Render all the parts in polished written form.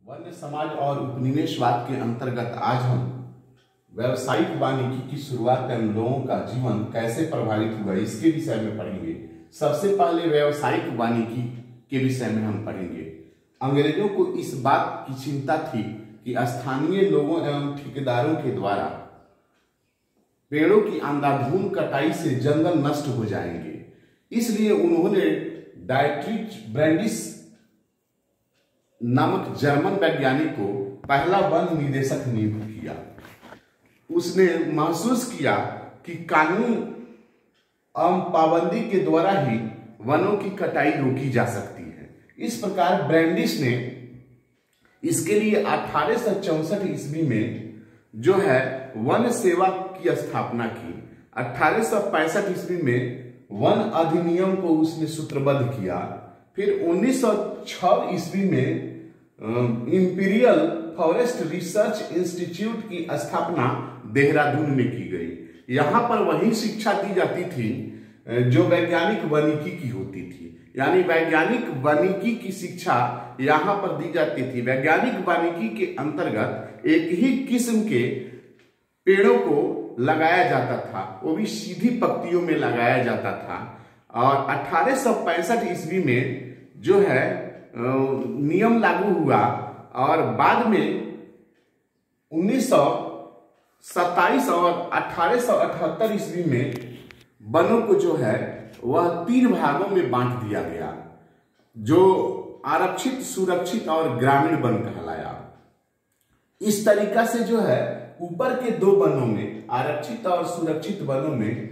वन्य समाज और उपनिवेशवाद के अंतर्गत आज हम व्यावसायिक वानिकी की शुरुआत एवं लोगों का जीवन कैसे प्रभावित हुआ इसके विषय में पढ़ेंगे। सबसे पहले व्यावसायिक वानिकी के विषय में हम पढ़ेंगे। अंग्रेजों को इस बात की चिंता थी कि स्थानीय लोगों एवं ठेकेदारों के द्वारा पेड़ों की अंधाधुंध कटाई से जंगल नष्ट हो जाएंगे। इसलिए उन्होंने डायट्रिच ब्रैंडिस नामक जर्मन वैज्ञानिक को पहला वन निदेशक नियुक्त किया। उसने महसूस किया कि कानून एवं पाबंदी के द्वारा ही वनों की कटाई रोकी जा सकती है। इस प्रकार ब्रैंडिस ने इसके लिए 1864 ईस्वी में जो है वन सेवा की स्थापना की। 1865 ईस्वी में वन अधिनियम को उसने सूत्रबद्ध किया। फिर 1906 ईस्वी में इंपीरियल फॉरेस्ट रिसर्च इंस्टीट्यूट की स्थापना देहरादून में की गई। यहाँ पर वही शिक्षा दी जाती थी जो वैज्ञानिक वानिकी की होती थी, यानी वैज्ञानिक वानिकी की शिक्षा यहाँ पर दी जाती थी। वैज्ञानिक वानिकी के अंतर्गत एक ही किस्म के पेड़ों को लगाया जाता था, वो भी सीधी पंक्तियों में लगाया जाता था। और 1865 ईस्वी में जो है नियम लागू हुआ और बाद में 1927 और 1878 ईस्वी में वनों को जो है वह 3 भागों में बांट दिया गया, जो आरक्षित, सुरक्षित और ग्रामीण वन कहलाया। इस तरीका से जो है ऊपर के 2 वनों में, आरक्षित और सुरक्षित वनों में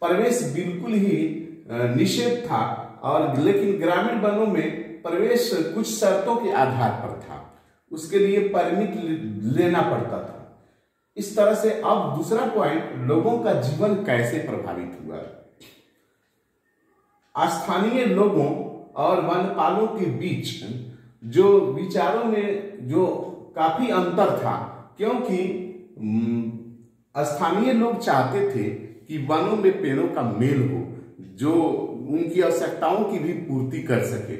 प्रवेश बिल्कुल ही निषेध था, और लेकिन ग्रामीण वनों में प्रवेश कुछ शर्तों के आधार पर था, उसके लिए परमिट लेना पड़ता था। इस तरह से अब दूसरा पॉइंट, लोगों का जीवन कैसे प्रभावित हुआ। स्थानीय लोगों और वनपालों के बीच जो विचारों में जो काफी अंतर था, क्योंकि स्थानीय लोग चाहते थे कि वनों में पेड़ों का मेल हो जो उनकी आवश्यकताओं की भी पूर्ति कर सके,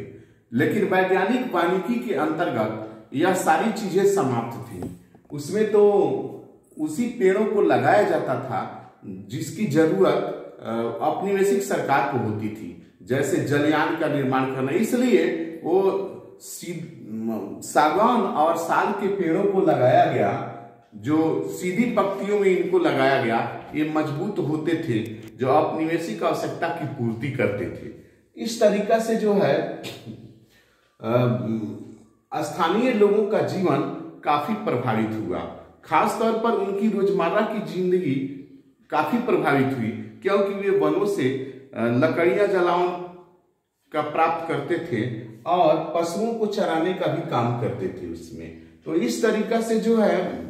लेकिन वैज्ञानिक वानिकी के अंतर्गत यह सारी चीजें समाप्त थी। उसमें तो उसी पेड़ों को लगाया जाता था जिसकी जरूरत औपनिवेशिक सरकार को होती थी, जैसे जलयान का निर्माण करना। इसलिए वो सागौन और साल के पेड़ों को लगाया गया, जो सीधी पंक्तियों में इनको लगाया गया। ये मजबूत होते थे, जो औपनिवेशिक आवश्यकता की पूर्ति करते थे। इस तरीका से जो है स्थानीय लोगों का जीवन काफी प्रभावित हुआ। खासतौर पर उनकी रोजमर्रा की जिंदगी काफी प्रभावित हुई, क्योंकि वे वनों से लकड़ियां जलावन का प्राप्त करते थे और पशुओं को चराने का भी काम करते थे उसमें। तो इस तरीका से जो है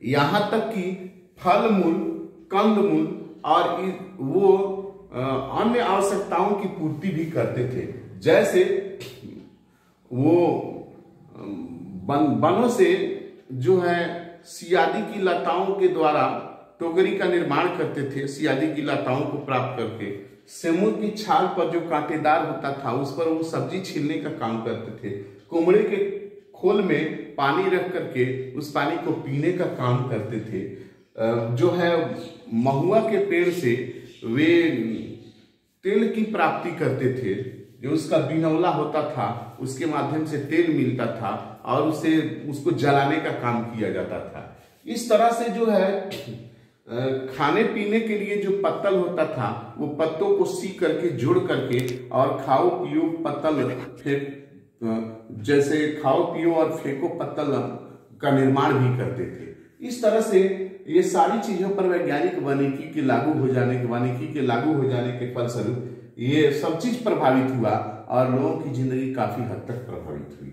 यहाँ तक कि फल मूल, कंद मूल और वो अन्य आवश्यकताओं की पूर्ति भी करते थे। जैसे वो वनों से जो है सियादी की लताओं के द्वारा टोकरी का निर्माण करते थे। सियादी की लताओं को प्राप्त करके सेमूर की छाल पर जो कांटेदार होता था उस पर वो सब्जी छीलने का काम करते थे। कुमड़े के खोल में पानी रख करके उस पानी को पीने का काम करते थे। जो है महुआ के पेड़ से वे तेल की प्राप्ति करते थे, जो उसका बिनौला होता था उसके माध्यम से तेल मिलता था और उसको जलाने का काम किया जाता था। इस तरह से जो है खाने पीने के लिए जो पत्तल होता था वो पत्तों को सी करके जोड़ करके और खाओ पियो पत्तल फेंक, जैसे खाओ पियो और फेंको पत्तल का निर्माण भी करते थे। इस तरह से ये सारी चीजों पर वैज्ञानिक वानिकी के लागू हो जाने के फलस्वरूप ये सब चीज प्रभावित हुआ और लोगों की जिंदगी काफी हद तक प्रभावित हुई।